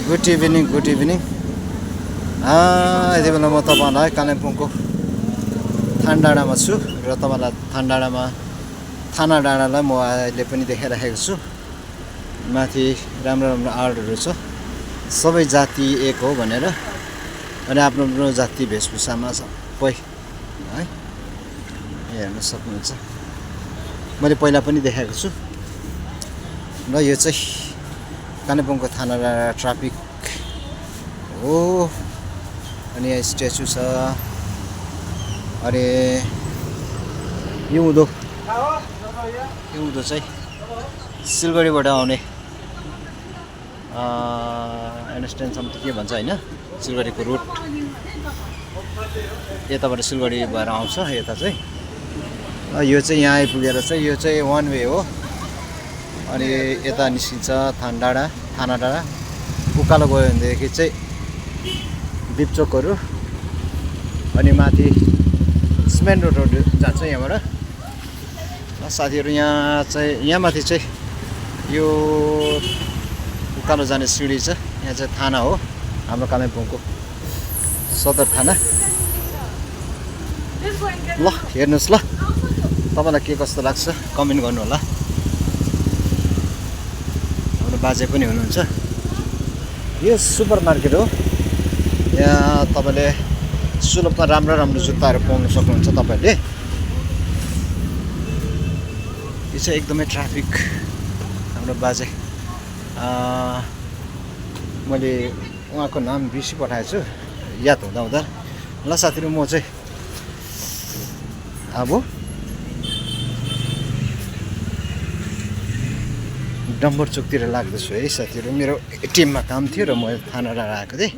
Good evening यति बेला म तपाईँलाई कालिम्पोङको थानडाँडामा छु र तपाईँलाई थाना डाँडालाई म अहिले पनि देखाइराखेको छु। माथि राम्रो आर्टहरू छ, सबै जाति एक हो भनेर, अनि आफ्नो आफ्नो जाति वेशभूषामा सबै है हेर्न सक्नुहुन्छ। मैले पहिला पनि देखाएको छु र यो चाहिँ कालिम्पोङको थाना डाँडा ट्राफिक हो। अनि यहाँ स्ट्याचु छ। अनि यो उँधो चाहिँ सिलगढीबाट आउने एन्डरस्ट्यान्डसम्म के भन्छ होइन, सिलगढीको रुट यताबाट सिलगढी भएर आउँछ यता चाहिँ। यो चाहिँ यहाँ आइपुगेर चाहिँ यो चाहिँ वान वे हो। अनि यता निस्किन्छ थाना डाँडा उकालो गयो भनेदेखि चाहिँ दिपचोकहरू, अनि माथि सिमेन्ट रोड जान्छ यहाँबाट। साथीहरू यहाँ माथि चाहिँ यो उकालो जाने सिँढी छ। यहाँ चाहिँ थाना हो, हाम्रो कालिम्पोङको सदर थाना। ल हेर्नुहोस्, ल तपाईँलाई के कस्तो लाग्छ कमेन्ट गर्नु होला। हाम्रो बाजे पनि हुनुहुन्छ। यो सुपर मार्केट हो, यहाँ तपाईँले सुलभमा राम्रो जुत्ताहरू पाउन सक्नुहुन्छ तपाईँले। यो चाहिँ एकदमै ट्राफिक। हाम्रो बाजे मैले उहाँको नाम बिर्सी पठाएको छु, याद हुँदा। ल साथीहरू, म चाहिँ अब डम्बर चोकतिर लाग्दैछु है साथीहरू। मेरो एटिएममा काम थियो र म थाना डाँडा आएको थिएँ।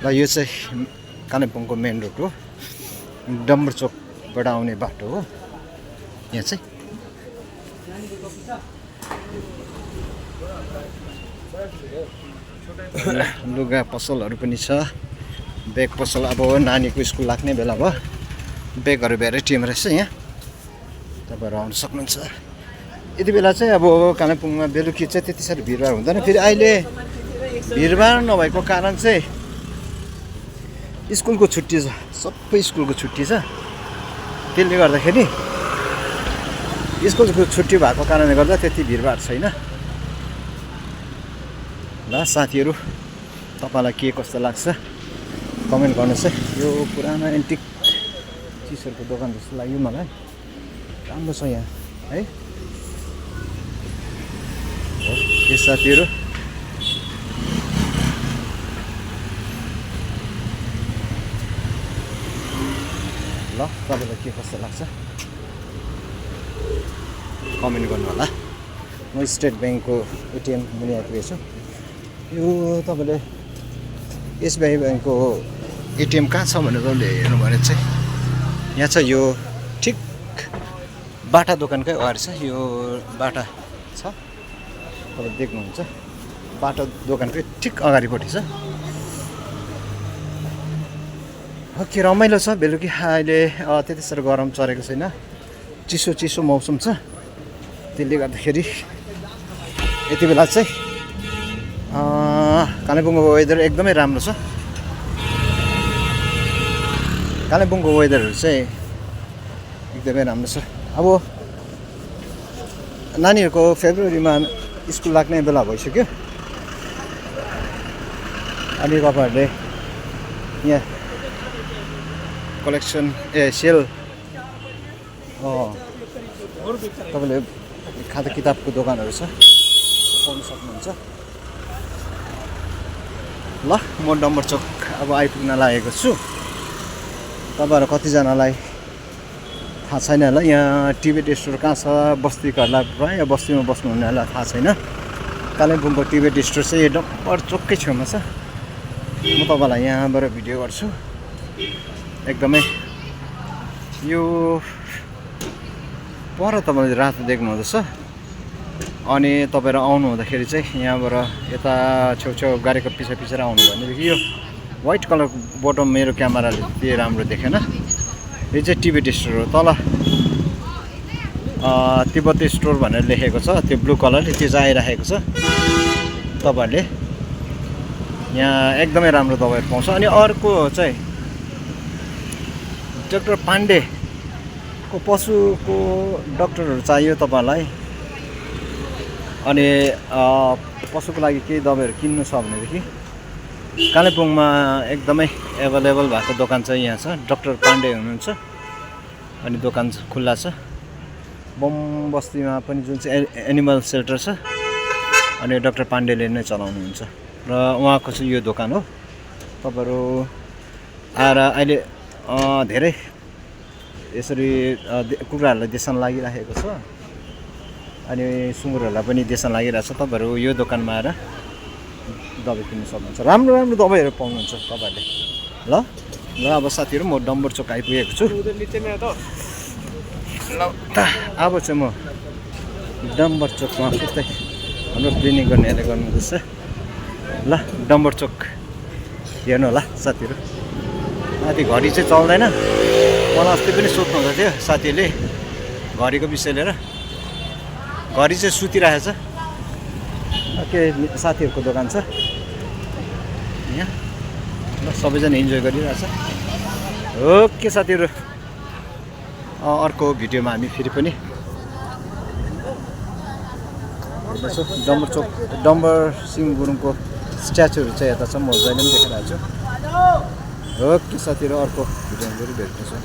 र यो चाहिँ कालिम्पोङको मेन रोड हो, डम्बर चोकबाट आउने बाटो हो। यहाँ चाहिँ लुगा पसलहरू पनि छ, ब्याग पसल। अब नानीको स्कुल लाग्ने बेला भयो, ब्यागहरू भेराइटीमा रहेछ यहाँ, तपाईँहरू आउनु सक्नुहुन्छ। यति बेला चाहिँ अब कालिम्पोङमा बेलुकी चाहिँ त्यति साह्रो भिडभाड हुँदैन। फेरि अहिले भिडभाड नभएको कारण चाहिँ स्कुलको छुट्टी छ, सबै स्कुलको छुट्टी छ। त्यसले गर्दाखेरि स्कुलको छुट्टी भएको कारणले गर्दा त्यति भिडभाड छैन। ल साथीहरू, तपाईँलाई के कस्तो लाग्छ कमेन्ट गर्नुहोस् है। यो पुरानो एन्टिक चिजहरूको दोकान जस्तो लाग्यो मलाई, राम्रो छ यहाँ है। के साथीहरू, ल तपाईँलाई के कस्तो लाग्छ कमेन्ट गर्नु होला। म स्टेट ब्याङ्कको एटिएम मुनि आइपुगेको छु। यो तपाईँले एसबिआई ब्याङ्कको एटिएम कहाँ छ भनेर हेर्नु भने चाहिँ यहाँ छ। यो ठिक बाटा दोकानकै अगाडि छ। यो बाटा छ, तपाईँ देख्नुहुन्छ, बाटा दोकानकै ठिक अगाडिपट्टि छ। के रमाइलो छ बेलुकी। अहिले त्यति साह्रो गरम चरेको छैन, चिसो मौसम छ। त्यसले गर्दाखेरि यति बेला चाहिँ कालिम्पोङको वेदर एकदमै राम्रो छ। कालिम्पोङको वेदरहरू चाहिँ एकदमै राम्रो छ। अब नानीहरूको फेब्रुअरीमा स्कुल लाग्ने बेला भइसक्यो। अनि तपाईँहरूले यहाँ कलेक्सन सेल तपाईँले खाता किताबको दोकानहरू छ, पाउन सक्नुहुन्छ। ल म डम्बर चोक अब आइपुग्न लागेको छु। तपाईँहरू कतिजनालाई थाहा छैन होला, यहाँ टिबेट स्टोर कहाँ छ। बस्तीकोहरूलाई प्रायः बस्तीमा बस्नुहुनेहरूलाई थाहा छैन। कालिम्पोङको टिबेट स्टोर चाहिँ डम्बर चोककै छेउमा छ। म तपाईँलाई यहाँबाट भिडियो गर्छु। एकदमै यो पर तपाईँले रातो देख्नुहुँदैछ। अनि तपाईँहरू आउनु हुँदाखेरि चाहिँ यहाँबाट यता छेउछेउ गाडीको पिछे आउनु भनेदेखि यो व्हाइट कलरको बटम मेरो क्यामेराले त्यति राम्रो देखेन। यो चाहिँ टिबेट स्टोर हो। तल तिब्बती स्टोर भनेर लेखेको छ, त्यो ब्लू कलरले त्यो चाहिँ आइराखेको छ। तपाईँहरूले यहाँ एकदमै राम्रो दबाईहरू पाउँछ। अनि अर्को चाहिँ डाक्टर पाण्डेको पशुको डक्टरहरू चाहियो तपाईँहरूलाई, अनि पशुको लागि केही दबाईहरू किन्नु छ भनेदेखि कालेबुङमा एकदमै एभाइलेबल भएको दोकान चाहिँ यहाँ छ। डाक्टर पाण्डे हुनुहुन्छ अनि दोकान खुल्ला छ। बम बस्तीमा पनि जुन चाहिँ एनिमल सेल्टर छ अनि डाक्टर पाण्डेले नै चलाउनुहुन्छ र उहाँको चाहिँ यो दोकान हो। तपाईँहरू आएर अहिले धेरै यसरी कुखुराहरूलाई देसन लागिराखेको छ अनि सुँगुरहरूलाई पनि देसन लागिरहेको छ। तपाईँहरू यो दोकानमा आएर दबाई किन्नु सक्नुहुन्छ। राम्रो राम्रो दबाईहरू पाउनुहुन्छ तपाईँहरूले। ल ल अब साथीहरू म डम्बर चोक आइपुगेको छु। ल त अब चाहिँ म डम्बर चोकमा पुग्दै हाम्रो क्लिनिक गर्नेहरूले गर्नुहुँदैछ। ल डम्बर चोक हेर्नु होला साथीहरू। माथि घडी चाहिँ चल्दैन। मलाई अस्ति पनि सोध्नु हुँदै थियो साथीहरूले घडीको विषय लिएर। घडी चाहिँ सुतिरहेछ। के साथीहरूको दोकान छ यहाँ। ल सबैजना इन्जोय गरिरहेछ। ओके साथीहरू, अर्को भिडियोमा हामी फेरि पनि हेर्दैछौँ। डम्बर चोक डम्बर सिंह गुरुङको स्ट्याचुहरू चाहिँ यता छ, म जहिले पनि देखिरहेको छु। ओके साथीहरू, अर्को भिडियोमा फेरि भेट्नेछौँ।